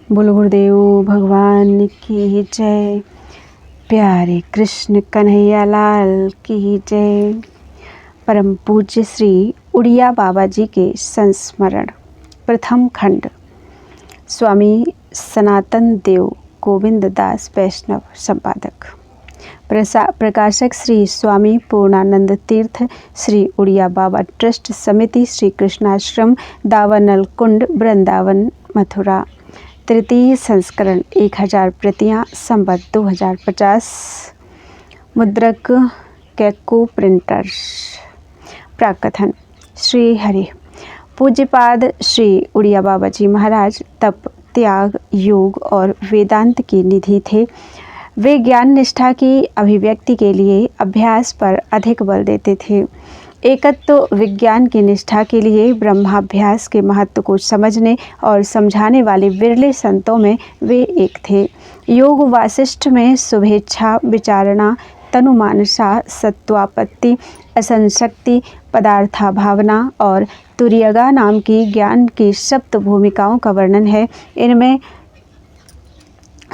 बोलो गुरुदेव भगवान की जय। प्यारे कृष्ण कन्हैया लाल की जय। परम पूज्य श्री उड़िया बाबा जी के संस्मरण प्रथम खंड। स्वामी सनातन देव गोविंद दास वैष्णव संपादक। प्रकाशक श्री स्वामी पूर्णानंद तीर्थ श्री उड़िया बाबा ट्रस्ट समिति श्री कृष्णाश्रम दावानल कुंड वृंदावन मथुरा। तृतीय संस्करण 1000 प्रतियां संवत 2050। मुद्रक कैको प्रिंटर्स। प्राकथन। श्री हरि पूज्यपाद श्री उड़िया बाबा जी महाराज तप, त्याग, योग और वेदांत की निधि थे। वे ज्ञान निष्ठा की अभिव्यक्ति के लिए अभ्यास पर अधिक बल देते थे। एकत्व विज्ञान की निष्ठा के लिए ब्रह्माभ्यास के महत्व को समझने और समझाने वाले विरले संतों में वे एक थे। योग वासिष्ठ में शुभेच्छा, विचारणा, तनुमानसा, सत्वापत्ति, असंशक्ति, पदार्था भावना और तुर्यगा नाम की ज्ञान की सप्त भूमिकाओं का वर्णन है। इनमें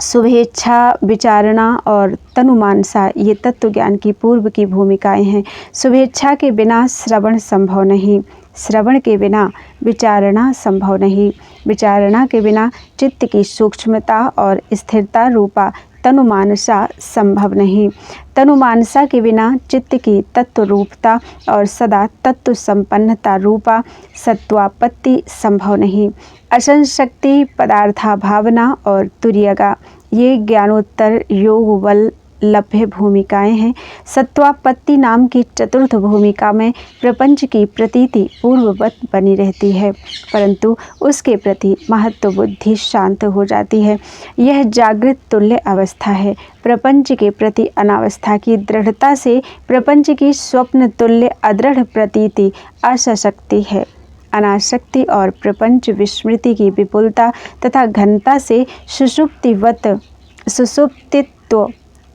शुभेच्छा, विचारणा और तनुमानसा ये तत्व ज्ञान की पूर्व की भूमिकाएं हैं। शुभेच्छा के बिना श्रवण संभव नहीं, श्रवण के बिना विचारणा संभव नहीं, विचारणा के बिना चित्त की सूक्ष्मता और स्थिरता रूपा तनुमानसा संभव नहीं, तनुमानसा के बिना चित्त की तत्व रूपता और सदा तत्व संपन्नता रूपा सत्वापत्ति संभव नहीं। असंशक्ति, पदार्था भावना और तुर्यगा ये ज्ञानोत्तर योग बल लभ्य भूमिकाएं हैं। सत्वापत्ति नाम की चतुर्थ भूमिका में प्रपंच की प्रतीति पूर्ववत बनी रहती है, परंतु उसके प्रति महत्व बुद्धि शांत हो जाती है। यह जागृत तुल्य अवस्था है। प्रपंच के प्रति अनावस्था की दृढ़ता से प्रपंच की स्वप्न तुल्य अदृढ़ प्रतीति असशक्ति है। अनासक्ति और प्रपंच विस्मृति की विपुलता तथा घनता से सुषुप्तित्व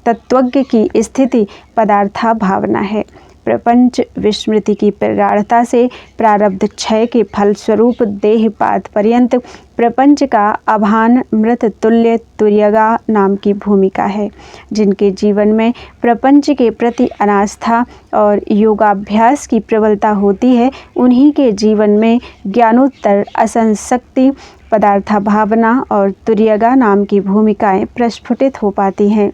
तत्वज्ञ की स्थिति पदार्था भावना है। प्रपंच विस्मृति की प्रगाढ़ता से प्रारब्ध क्षय के फलस्वरूप देहपात पर्यंत प्रपंच का अभान मृत तुल्य तुर्यगा नाम की भूमिका है। जिनके जीवन में प्रपंच के प्रति अनास्था और योगाभ्यास की प्रबलता होती है, उन्हीं के जीवन में ज्ञानोत्तर असंशक्ति, पदार्था भावना और तुर्यगा नाम की भूमिकाएं प्रस्फुटित हो पाती हैं।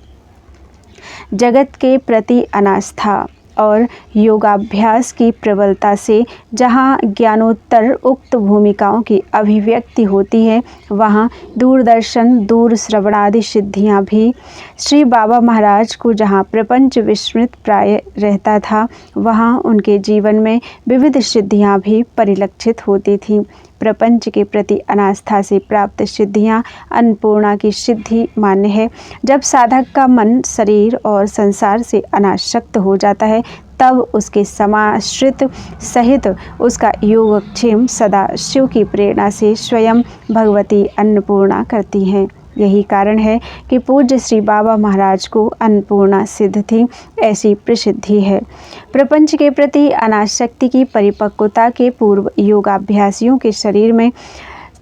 जगत के प्रति अनास्था और योगाभ्यास की प्रबलता से जहाँ ज्ञानोत्तर उक्त भूमिकाओं की अभिव्यक्ति होती है, वहाँ दूरदर्शन, दूर श्रवणादि सिद्धियाँ भी। श्री बाबा महाराज को जहाँ प्रपंच विस्मृत प्राय रहता था, वहाँ उनके जीवन में विविध सिद्धियाँ भी परिलक्षित होती थीं। प्रपंच के प्रति अनास्था से प्राप्त सिद्धियाँ अन्नपूर्णा की सिद्धि मान्य है। जब साधक का मन शरीर और संसार से अनासक्त हो जाता है, तब उसके समाश्रित सहित उसका योगक्षेम सदा शिव की प्रेरणा से स्वयं भगवती अन्नपूर्णा करती हैं। यही कारण है कि पूज्य श्री बाबा महाराज को अन्नपूर्णा सिद्ध थी, ऐसी प्रसिद्धि है। प्रपंच के प्रति अनासक्ति की परिपक्वता के पूर्व योगाभ्यासियों के शरीर में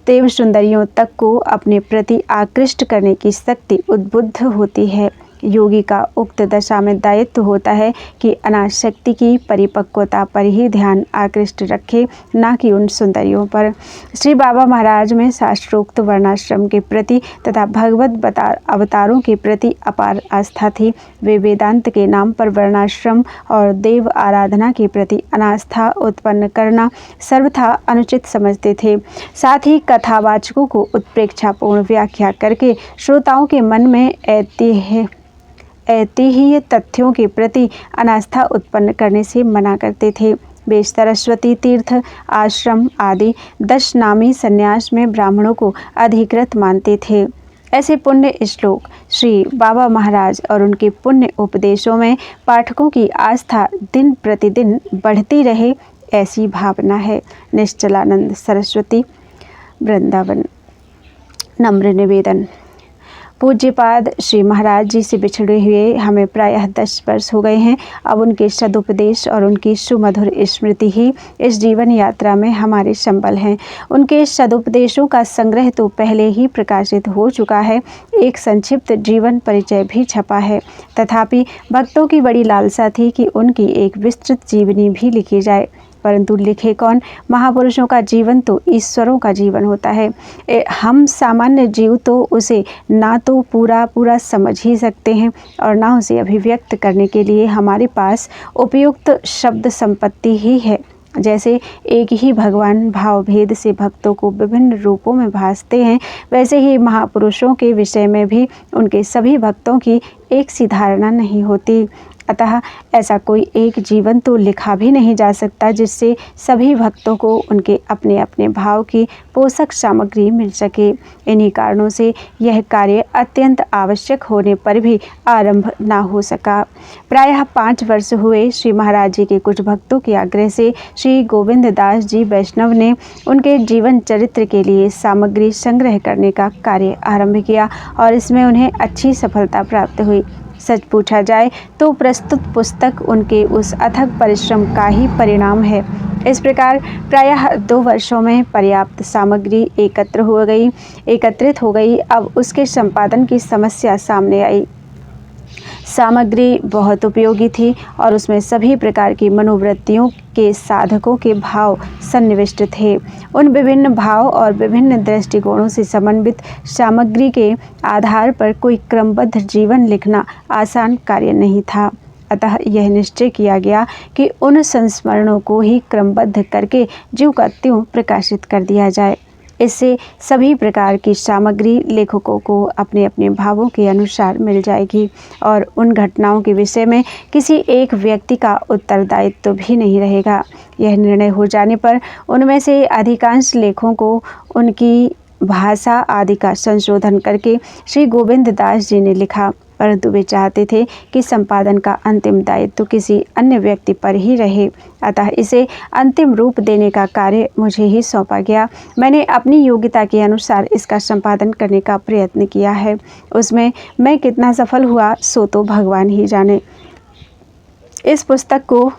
देव सुंदरियों तक को अपने प्रति आकृष्ट करने की शक्ति उद्बुद्ध होती है। योगी का उक्त दशा में दायित्व होता है कि अनासक्ति की परिपक्वता पर ही ध्यान आकृष्ट रखे, न कि उन सुंदरियों पर। श्री बाबा महाराज में शास्त्रोक्त वर्णाश्रम के प्रति तथा भगवत अवतारों के प्रति अपार आस्था थी। वे वेदांत के नाम पर वर्णाश्रम और देव आराधना के प्रति अनास्था उत्पन्न करना सर्वथा अनुचित समझते थे। साथ ही कथावाचकों को उत्प्रेक्षापूर्ण व्याख्या करके श्रोताओं के मन में ऐतिह्य तथ्यों के प्रति अनास्था उत्पन्न करने से मना करते थे। वे सरस्वती तीर्थ आश्रम आदि 10 नामी संन्यास में ब्राह्मणों को अधिकृत मानते थे। ऐसे पुण्य श्लोक श्री बाबा महाराज और उनके पुण्य उपदेशों में पाठकों की आस्था दिन प्रतिदिन बढ़ती रहे, ऐसी भावना है। निश्चलानंद सरस्वती, वृंदावन। नम्र निवेदन। पूज्यपाद श्री महाराज जी से बिछड़े हुए हमें प्रायः 10 वर्ष हो गए हैं। अब उनके सदुपदेश और उनकी सुमधुर स्मृति ही इस जीवन यात्रा में हमारे संबल हैं। उनके सदुपदेशों का संग्रह तो पहले ही प्रकाशित हो चुका है, एक संक्षिप्त जीवन परिचय भी छपा है। तथापि भक्तों की बड़ी लालसा थी कि उनकी एक विस्तृत जीवनी भी लिखी जाए, परंतु लिखे कौन? महापुरुषों का जीवन तो ईश्वरों का जीवन होता है। हम सामान्य जीव तो उसे ना तो पूरा समझ ही सकते हैं और ना उसे अभिव्यक्त करने के लिए हमारे पास उपयुक्त शब्द संपत्ति ही है। जैसे एक ही भगवान भाव भेद से भक्तों को विभिन्न रूपों में भासते हैं, वैसे ही महापुरुषों के विषय में भी उनके सभी भक्तों की एक सी धारणा नहीं होती। अतः ऐसा कोई एक जीवन तो लिखा भी नहीं जा सकता जिससे सभी भक्तों को उनके अपने अपने भाव की पोषक सामग्री मिल सके। इन्हीं कारणों से यह कार्य अत्यंत आवश्यक होने पर भी आरंभ ना हो सका। प्रायः 5 वर्ष हुए श्री महाराज जी के कुछ भक्तों के आग्रह से श्री गोविंद दास जी वैष्णव ने उनके जीवन चरित्र के लिए सामग्री संग्रह करने का कार्य आरंभ किया और इसमें उन्हें अच्छी सफलता प्राप्त हुई। सच पूछा जाए तो प्रस्तुत पुस्तक उनके उस अथक परिश्रम का ही परिणाम है। इस प्रकार प्रायः 2 वर्षों में पर्याप्त सामग्री एकत्रित हो गई। अब उसके संपादन की समस्या सामने आई। सामग्री बहुत उपयोगी थी और उसमें सभी प्रकार की मनोवृत्तियों के साधकों के भाव सन्निविष्ट थे। उन विभिन्न भाव और विभिन्न दृष्टिकोणों से समन्वित सामग्री के आधार पर कोई क्रमबद्ध जीवन लिखना आसान कार्य नहीं था। अतः यह निश्चय किया गया कि उन संस्मरणों को ही क्रमबद्ध करके ज्यों का त्यों प्रकाशित कर दिया जाए। इससे सभी प्रकार की सामग्री लेखकों को अपने अपने भावों के अनुसार मिल जाएगी और उन घटनाओं के विषय में किसी एक व्यक्ति का उत्तरदायित्व भी नहीं रहेगा। यह निर्णय हो जाने पर उनमें से अधिकांश लेखों को उनकी भाषा आदि का संशोधन करके श्री गोविंद दास जी ने लिखा, परंतु वे चाहते थे कि संपादन का अंतिम दायित्व किसी अन्य व्यक्ति पर ही रहे। अतः इसे अंतिम रूप देने का कार्य मुझे ही सौंपा गया। मैंने अपनी योग्यता के अनुसार इसका संपादन करने का प्रयत्न किया है। उसमें मैं कितना सफल हुआ सो तो भगवान ही जाने। इस पुस्तक को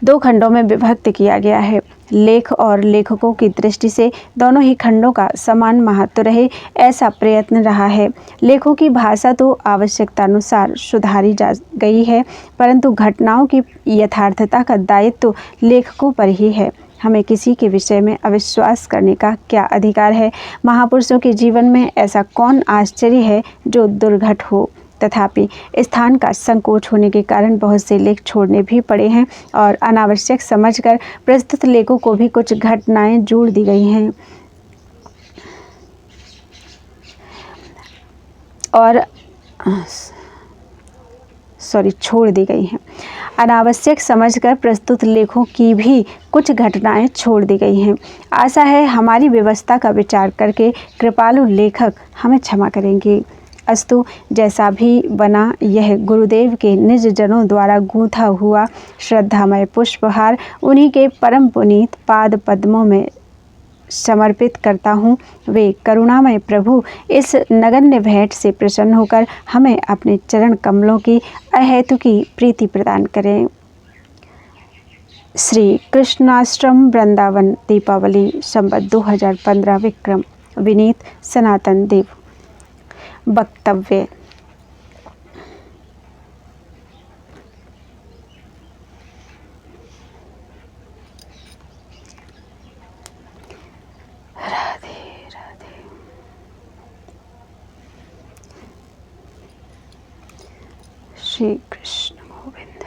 2 खंडों में विभक्त किया गया है। लेख और लेखकों की दृष्टि से दोनों ही खंडों का समान महत्व रहे, ऐसा प्रयत्न रहा है। लेखों की भाषा तो आवश्यकतानुसार सुधारी जा गई है, परंतु घटनाओं की यथार्थता का दायित्व लेखकों पर ही है। हमें किसी के विषय में अविश्वास करने का क्या अधिकार है? महापुरुषों के जीवन में ऐसा कौन आश्चर्य है जो दुर्घट हो? तथापि स्थान का संकोच होने के कारण बहुत से लेख छोड़ने भी पड़े हैं और अनावश्यक समझकर प्रस्तुत लेखों को भी कुछ घटनाएं जोड़ दी गई हैं और छोड़ दी गई हैं। अनावश्यक समझकर प्रस्तुत लेखों की भी कुछ घटनाएं छोड़ दी गई हैं। आशा है हमारी व्यवस्था का विचार करके कृपालु लेखक हमें क्षमा करेंगे। अस्तु, जैसा भी बना यह गुरुदेव के निज जनों द्वारा गूंथा हुआ श्रद्धामय पुष्पहार उन्हीं के परम पुनीत पाद पद्मों में समर्पित करता हूँ। वे करुणामय प्रभु इस नगण्य भेंट से प्रसन्न होकर हमें अपने चरण कमलों की अहेतुकी प्रीति प्रदान करें। श्री कृष्णाष्टम वृंदावन दीपावली संवत 2015 विक्रम। विनीत सनातन देव। वक्तव्य। राधे राधे। श्री कृष्ण गोविंद।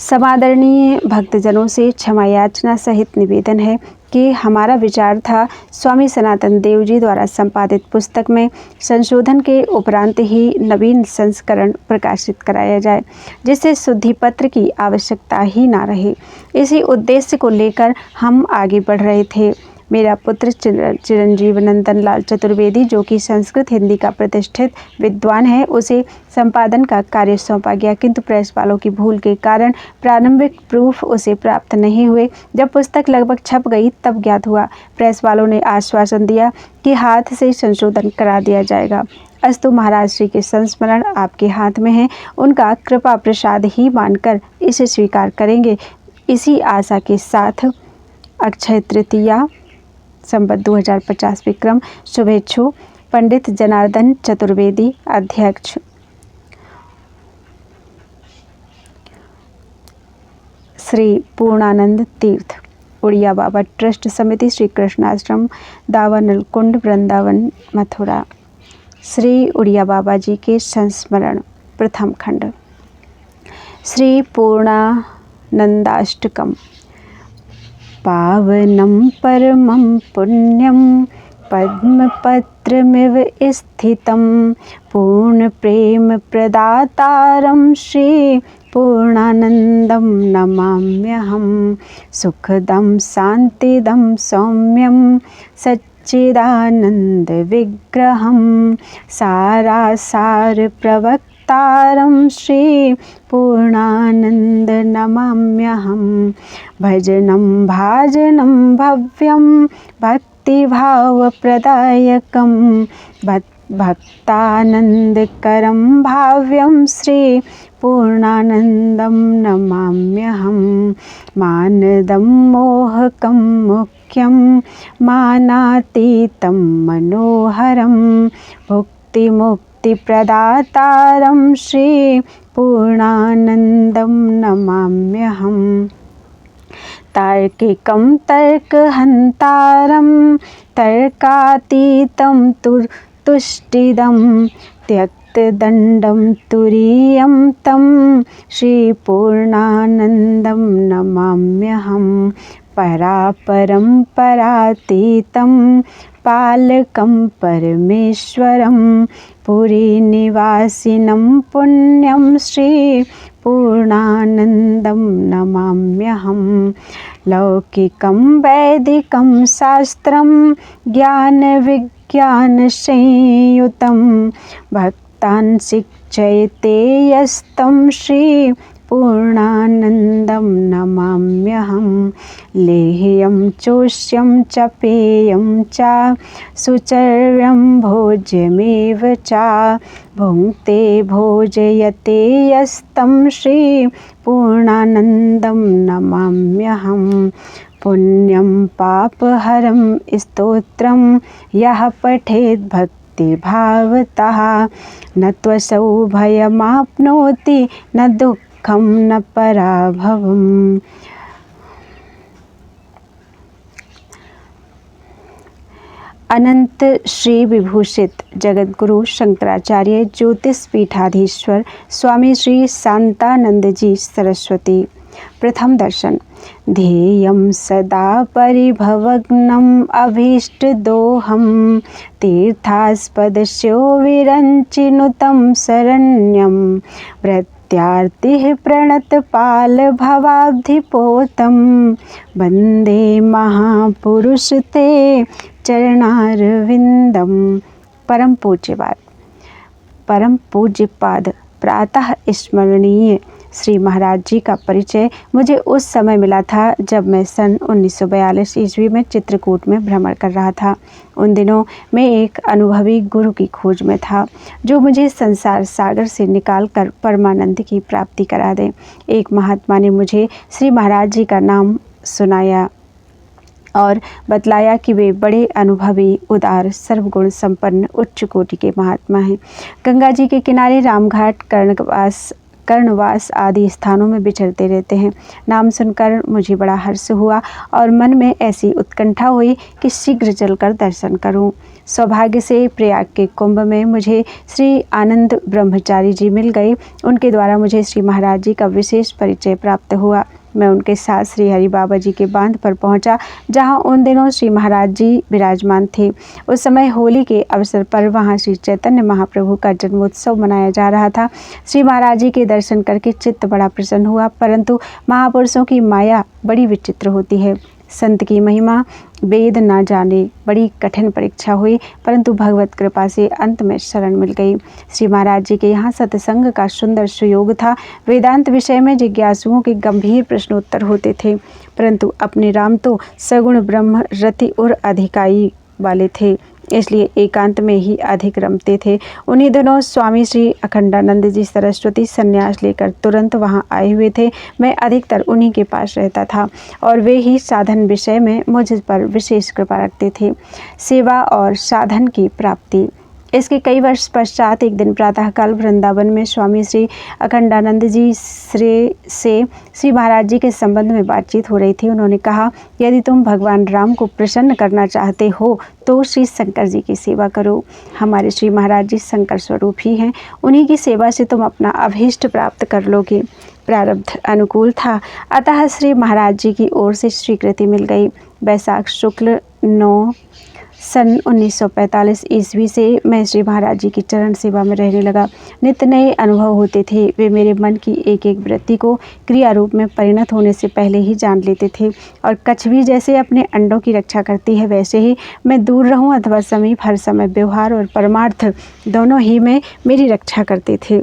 समादरणीय भक्तजनों से क्षमा याचना सहित निवेदन है कि हमारा विचार था स्वामी सनातन देव जी द्वारा संपादित पुस्तक में संशोधन के उपरांत ही नवीन संस्करण प्रकाशित कराया जाए, जिससे शुद्धि पत्र की आवश्यकता ही ना रहे। इसी उद्देश्य को लेकर हम आगे बढ़ रहे थे। मेरा पुत्र चिरंजीव नंदन लाल चतुर्वेदी, जो कि संस्कृत हिंदी का प्रतिष्ठित विद्वान है, उसे संपादन का कार्य सौंपा गया, किंतु प्रेस वालों की भूल के कारण प्रारंभिक प्रूफ उसे प्राप्त नहीं हुए। जब पुस्तक लगभग छप गई तब ज्ञात हुआ। प्रेस वालों ने आश्वासन दिया कि हाथ से संशोधन करा दिया जाएगा। अस्तु, महाराज श्री के संस्मरण आपके हाथ में है, उनका कृपा प्रसाद ही मानकर इसे स्वीकार करेंगे। इसी आशा के साथ अक्षय तृतीया संवत 2050 विक्रम शुभेच्छु पंडित जनार्दन चतुर्वेदी, अध्यक्ष श्री पूर्णानंद तीर्थ उड़िया बाबा ट्रस्ट समिति, श्री कृष्णाश्रम दावानलकुंड, वृंदावन, मथुरा। श्री उड़िया बाबा जी के संस्मरण। प्रथम खंड। श्री पूर्णानंदाष्टकम। पावनं परमं पुण्यं पद्मपत्रमिव स्थितं पूर्ण प्रेम प्रदातारं श्री पूर्णानंदं नमाम्यहं। सुखदं शांतिदं सौम्यं सच्चिदानंद विग्रहं सारासार प्रवक्तारं श्री पूर्णानंद नमाम्यहं। भजनं भाजनं भव्यं भक्तिभावप्रदायकं भक्तानंदकरं भाव्यं श्री पूर्णानंदं नमाम्यहं। मानदं मोहकं मुख्यं मानातीतं मनोहरं भुक्तिमुक्तिप्रदातारं श्री पूर्णानंदं नमाम्यहं। तार्किकं तर्कहन्तारं तर्कातीतं तुष्टिदं त्यक्तदण्डं तुरीयं तं श्री पूर्णानंदं नमाम्यहं। परापरं परातीतं पालकं परमेश्वरं पुरीनिवासिनं पुण्यं श्री पूर्णानंदं नमाम्यहं। लौकिकं वैदिकं शास्त्रं ज्ञानविज्ञानसंयुतं भक्तान् शिक्षयते यस्तं श्री पूर्णानंदं नमाम्यहं। लेह्यं चोष्यं च पेयं च सुचर्यं भोज्यमेव च भुङ्क्ते भोजयते यस्तं श्री पूर्णानंदं नमाम्यहं। पुण्यं पापहरं स्तोत्रं यः पठेत् भक्तिभावतः न त्वसौ भयमाप्नोति न दुःखं न पराभवम्। अनंत श्री विभूषित जगतगुरु शंकराचार्य ज्योतिष पीठाधीश्वर स्वामी श्री शांतानंद जी सरस्वती। प्रथम दर्शन। ध्येयं सदा परिभवग्नम् अभीष्टदोहं तीर्थास्पदस्यो विरञ्चिनुतं शरण्यं प्रत्यार्तिः प्रणतपालभवाब्धिपोतं वन्दे महापुरुषते चरणारविंदम। परम पूज्यपाद प्रातः स्मरणीय श्री महाराज जी का परिचय मुझे उस समय मिला था जब मैं सन 1942 ईस्वी में चित्रकूट में भ्रमण कर रहा था। उन दिनों मैं एक अनुभवी गुरु की खोज में था जो मुझे संसार सागर से निकालकर परमानंद की प्राप्ति करा दे। एक महात्मा ने मुझे श्री महाराज जी का नाम सुनाया और बतलाया कि वे बड़े अनुभवी, उदार, सर्वगुण संपन्न उच्च कोटि के महात्मा हैं। गंगा जी के किनारे रामघाट, कर्णवास आदि स्थानों में विचरते रहते हैं। नाम सुनकर मुझे बड़ा हर्ष हुआ और मन में ऐसी उत्कंठा हुई कि शीघ्र चलकर दर्शन करूं। सौभाग्य से प्रयाग के कुंभ में मुझे श्री आनंद ब्रह्मचारी जी मिल गए। उनके द्वारा मुझे श्री महाराज जी का विशेष परिचय प्राप्त हुआ। मैं उनके साथ श्री हरि बाबा जी के बांध पर पहुंचा, जहां उन दिनों श्री महाराज जी विराजमान थे। उस समय होली के अवसर पर वहां श्री चैतन्य महाप्रभु का जन्मोत्सव मनाया जा रहा था। श्री महाराज जी के दर्शन करके चित्त बड़ा प्रसन्न हुआ, परंतु महापुरुषों की माया बड़ी विचित्र होती है। संत की महिमा वेद ना जाने, बड़ी कठिन परीक्षा हुई, परंतु भगवत कृपा से अंत में शरण मिल गई। श्री महाराज जी के यहाँ सत्संग का सुंदर सुयोग था। वेदांत विषय में जिज्ञासुओं के गंभीर प्रश्नोत्तर होते थे, परंतु अपने राम तो सगुण ब्रह्म रति और अधिकाई वाले थे, इसलिए एकांत में ही अधिक रमते थे। उन्हीं दिनों स्वामी श्री अखंडानंद जी सरस्वती संन्यास लेकर तुरंत वहां आए हुए थे। मैं अधिकतर उन्हीं के पास रहता था और वे ही साधन विषय में मुझ पर विशेष कृपा रखते थे। सेवा और साधन की प्राप्ति। इसके कई वर्ष पश्चात एक दिन प्रातःकाल वृंदावन में स्वामी श्री अखंडानंद जी से श्री महाराज जी के संबंध में बातचीत हो रही थी। उन्होंने कहा, यदि तुम भगवान राम को प्रसन्न करना चाहते हो तो श्री शंकर जी की सेवा करो। हमारे श्री महाराज जी शंकर स्वरूप ही हैं, उन्हीं की सेवा से तुम अपना अभीष्ट प्राप्त कर लोगे। प्रारब्ध अनुकूल था, अतः श्री महाराज जी की ओर से स्वीकृति मिल गई। वैशाख शुक्ल 9 सन 1945 ईस्वी से मैं श्री महाराज जी की चरण सेवा में रहने लगा। नित्य नए अनुभव होते थे। वे मेरे मन की एक एक वृत्ति को क्रिया रूप में परिणत होने से पहले ही जान लेते थे और कछवी जैसे अपने अंडों की रक्षा करती है, वैसे ही मैं दूर रहूं अथवा समीप हर समय व्यवहार और परमार्थ दोनों ही में मेरी रक्षा करते थे।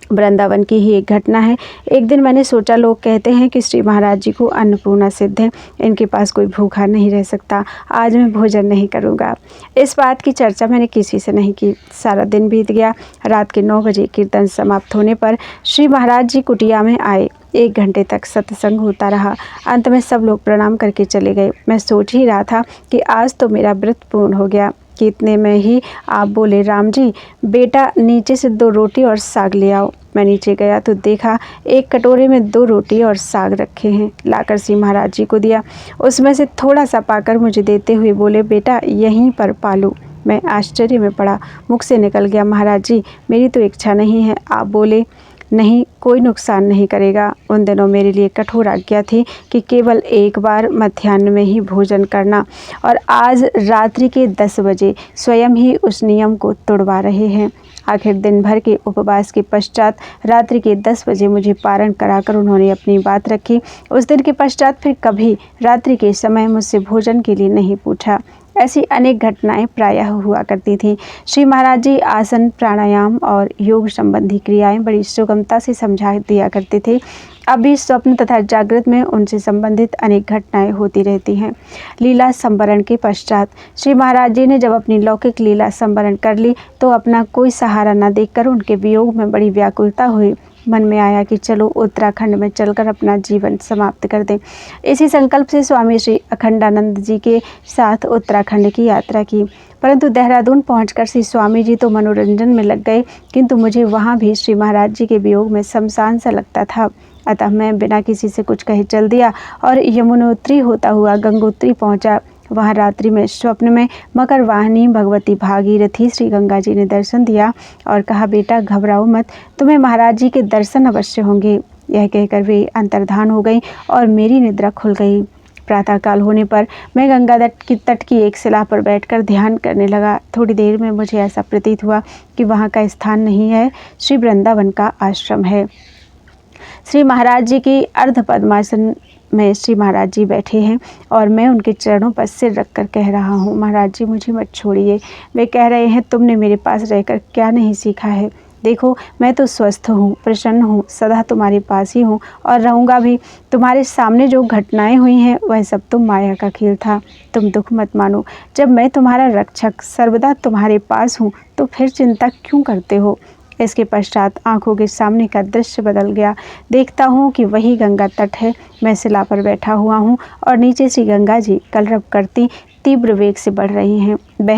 वृंदावन की ही एक घटना है। एक दिन मैंने सोचा, लोग कहते हैं कि श्री महाराज जी को अन्नपूर्णा सिद्ध है, इनके पास कोई भूखा नहीं रह सकता, आज मैं भोजन नहीं करूँगा। इस बात की चर्चा मैंने किसी से नहीं की। सारा दिन बीत गया। रात के 9 बजे कीर्तन समाप्त होने पर श्री महाराज जी कुटिया में आए। 1 घंटे तक सत्संग होता रहा। अंत में सब लोग प्रणाम करके चले गए। मैं सोच ही रहा था कि आज तो मेरा व्रत पूर्ण हो गया कि इतने में ही आप बोले, राम जी बेटा नीचे से 2 रोटी और साग ले आओ। मैं नीचे गया तो देखा एक कटोरे में 2 रोटी और साग रखे हैं। लाकर श्री महाराज जी को दिया। उसमें से थोड़ा सा पाकर मुझे देते हुए बोले, बेटा यहीं पर पालो। मैं आश्चर्य में पड़ा, मुख से निकल गया, महाराज जी मेरी तो इच्छा नहीं है। आप बोले, नहीं, कोई नुकसान नहीं करेगा। उन दिनों मेरे लिए कठोर आज्ञा थी कि केवल एक बार मध्याह्न में ही भोजन करना, और आज रात्रि के 10 बजे स्वयं ही उस नियम को तोड़वा रहे हैं। आखिर दिन भर के उपवास के पश्चात रात्रि के 10 बजे मुझे पारण कराकर उन्होंने अपनी बात रखी। उस दिन के पश्चात फिर कभी रात्रि के समय मुझसे भोजन के लिए नहीं पूछा। ऐसी अनेक घटनाएं प्रायः हुआ करती थीं। श्री महाराज जी आसन, प्राणायाम और योग संबंधी क्रियाएं बड़ी सुगमता से समझा दिया करते थे। अब भी स्वप्न तथा जागृत में उनसे संबंधित अनेक घटनाएं होती रहती हैं। लीला संवरण के पश्चात श्री महाराज जी ने जब अपनी लौकिक लीला संवरण कर ली तो अपना कोई सहारा न देखकर उनके वियोग में बड़ी व्याकुलता हुई। मन में आया कि चलो उत्तराखंड में चलकर अपना जीवन समाप्त कर दें। इसी संकल्प से स्वामी श्री अखंडानंद जी के साथ उत्तराखंड की यात्रा की, परंतु देहरादून पहुंचकर श्री स्वामी जी तो मनोरंजन में लग गए, किंतु मुझे वहां भी श्री महाराज जी के वियोग में शमशान सा लगता था। अतः मैं बिना किसी से कुछ कहे चल दिया और यमुनोत्री होता हुआ गंगोत्री पहुंचा। वहाँ रात्रि में स्वप्न में मकर वाहिनी भगवती भागीरथी श्री गंगा जी ने दर्शन दिया और कहा, बेटा घबराओ मत, तुम्हें महाराज जी के दर्शन अवश्य होंगे। यह कहकर वे अंतर्धान हो गई और मेरी निद्रा खुल गई। प्रातःकाल होने पर मैं गंगा तट की एक शिला पर बैठकर ध्यान करने लगा। थोड़ी देर में मुझे ऐसा प्रतीत हुआ कि वहाँ का स्थान नहीं है, श्री वृंदावन का आश्रम है। श्री महाराज जी की अर्ध पद्मासन में श्री महाराज जी बैठे हैं और मैं उनके चरणों पर सिर रखकर कह रहा हूँ, महाराज जी मुझे मत छोड़िए। वे कह रहे हैं, तुमने मेरे पास रहकर क्या नहीं सीखा है। देखो मैं तो स्वस्थ हूँ, प्रसन्न हूँ, सदा तुम्हारे पास ही हूँ और रहूँगा भी। तुम्हारे सामने जो घटनाएं हुई हैं वह सब तो माया का खेल था। तुम दुख मत मानो। जब मैं तुम्हारा रक्षक सर्वदा तुम्हारे पास हूँ तो फिर चिंता क्यों करते हो। इसके पश्चात आंखों के सामने का दृश्य बदल गया। देखता हूँ कि वही गंगा तट है। मैं शिला पर बैठा हुआ हूँ और नीचे से गंगा जी कलरव करती तीव्र वेग से बह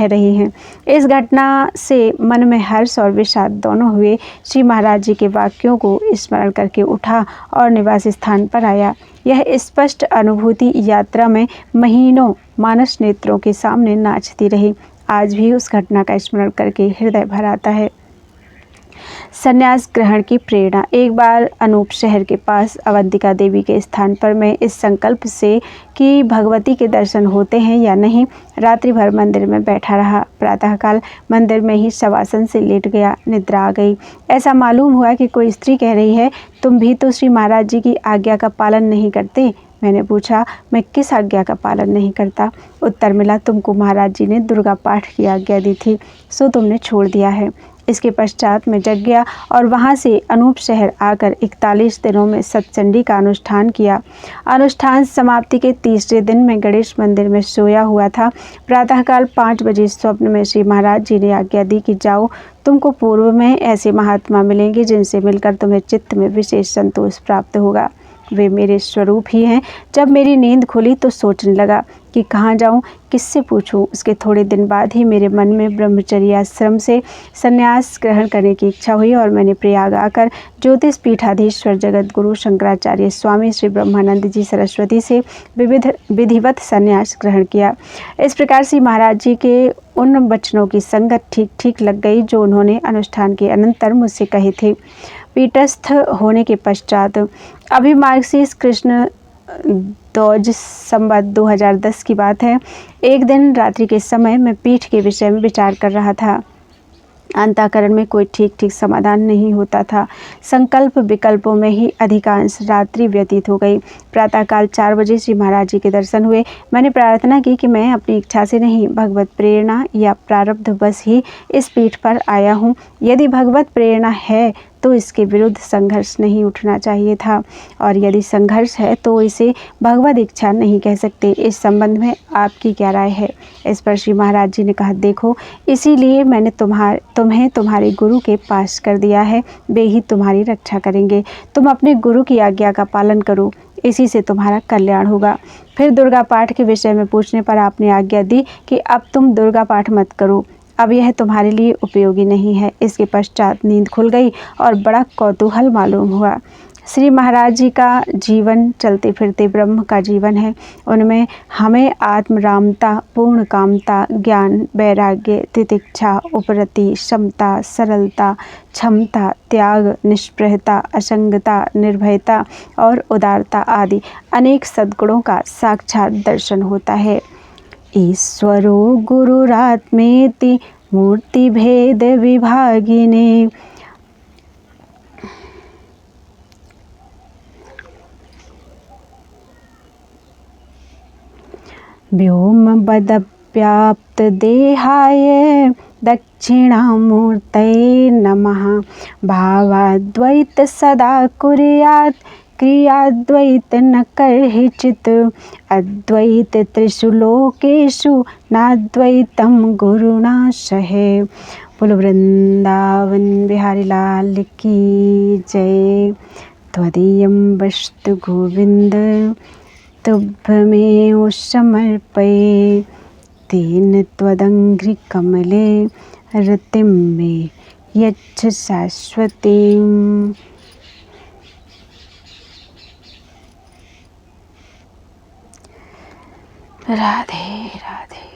रही हैं। इस घटना से मन में हर्ष और विषाद दोनों हुए। श्री महाराज जी के वाक्यों को स्मरण करके उठा और निवास स्थान पर आया। यह स्पष्ट अनुभूति यात्रा में महीनों मानस नेत्रों के सामने नाचती रही। आज भी उस घटना का स्मरण करके हृदय भर आता है। संन्यास ग्रहण की प्रेरणा। एक बार अनूप शहर के पास अवंतिका देवी के स्थान पर मैं इस संकल्प से कि भगवती के दर्शन होते हैं या नहीं, रात्रि भर मंदिर में बैठा रहा। प्रातःकाल मंदिर में ही शवासन से लेट गया, निद्रा आ गई। ऐसा मालूम हुआ कि कोई स्त्री कह रही है, तुम भी तो श्री महाराज जी की आज्ञा का पालन नहीं करते। मैंने पूछा, मैं किस आज्ञा का पालन नहीं करता? उत्तर मिला, तुमको महाराज जी ने दुर्गा पाठ की आज्ञा दी थी, सो तुमने छोड़ दिया है। इसके पश्चात मैं जग गया और वहाँ से अनूप शहर आकर 41 दिनों में सतचंडी का अनुष्ठान किया। अनुष्ठान समाप्ति के तीसरे दिन मैं गणेश मंदिर में सोया हुआ था। प्रातःकाल 5 बजे स्वप्न में श्री महाराज जी ने आज्ञा दी कि जाओ, तुमको पूर्व में ऐसे महात्मा मिलेंगे जिनसे मिलकर तुम्हें चित्त में विशेष संतोष प्राप्त होगा। वे मेरे स्वरूप ही हैं। जब मेरी नींद खुली तो सोचने लगा कि कहाँ जाऊँ, किससे पूछूं। उसके थोड़े दिन बाद ही मेरे मन में ब्रह्मचर्य आश्रम से संन्यास ग्रहण करने की इच्छा हुई और मैंने प्रयाग आकर ज्योतिष पीठाधीश्वर जगत गुरु शंकराचार्य स्वामी श्री ब्रह्मानंद जी सरस्वती से विधिवत संन्यास ग्रहण किया। इस प्रकार से महाराज जी के उन वचनों की संगत ठीक ठीक लग गई जो उन्होंने अनुष्ठान के अनंतर मुझसे कहे थे। पीठस्थ होने के पश्चात अभी मार्गशीर्ष कृष्ण ध्वज संवत 2010 की बात है। एक दिन रात्रि के समय मैं पीठ के विषय में विचार कर रहा था। अंतःकरण में कोई ठीक ठीक समाधान नहीं होता था। संकल्प विकल्पों में ही अधिकांश रात्रि व्यतीत हो गई। प्रातःकाल 4 बजे श्री महाराज जी के दर्शन हुए। मैंने प्रार्थना की कि मैं अपनी इच्छा से नहीं, भगवत प्रेरणा या प्रारब्ध बस ही इस पीठ पर आया हूँ। यदि भगवत प्रेरणा है तो इसके विरुद्ध संघर्ष नहीं उठना चाहिए था, और यदि संघर्ष है तो इसे भगवत इच्छा नहीं कह सकते। इस संबंध में आपकी क्या राय है? इस पर श्री महाराज जी ने कहा, देखो, इसीलिए मैंने तुम्हें तुम्हारे गुरु के पास कर दिया है। वे ही तुम्हारी रक्षा करेंगे। तुम अपने गुरु की आज्ञा का पालन करो, इसी से तुम्हारा कल्याण होगा। फिर दुर्गा पाठ के विषय में पूछने पर आपने आज्ञा दी कि अब तुम दुर्गा पाठ मत करो, अब यह तुम्हारे लिए उपयोगी नहीं है। इसके पश्चात नींद खुल गई और बड़ा कौतूहल मालूम हुआ। श्री महाराज जी का जीवन चलते फिरते ब्रह्म का जीवन है। उनमें हमें आत्मरामता, पूर्ण कामता, ज्ञान, वैराग्य, तितिक्षा, उपरति, समता, सरलता, क्षमता, त्याग, निष्प्रहता, असंगता, निर्भयता और उदारता आदि अनेक सद्गुणों का साक्षात दर्शन होता है। ईश्वरो गुरुरात्मेति मूर्ति भेद विभागिने व्योम बदव्याप्त देहाय दक्षिणामूर्तये नमः। भावाद्वैत सदा कुर्यात् क्रियाद्वैत न कर्हिचित्। अद्वैत त्रिषु लोकेषु नाद्वैतं गुरुणा सहे। बोलो वृंदावन बिहारी लाल की जय। त्वदीयं वस्तु गोविंद तुभ्यमेव समर्पये। तेन त्वदङ्घ्रिकमले रतिं मे यच्छ शाश्वतीम्। राधे राधे।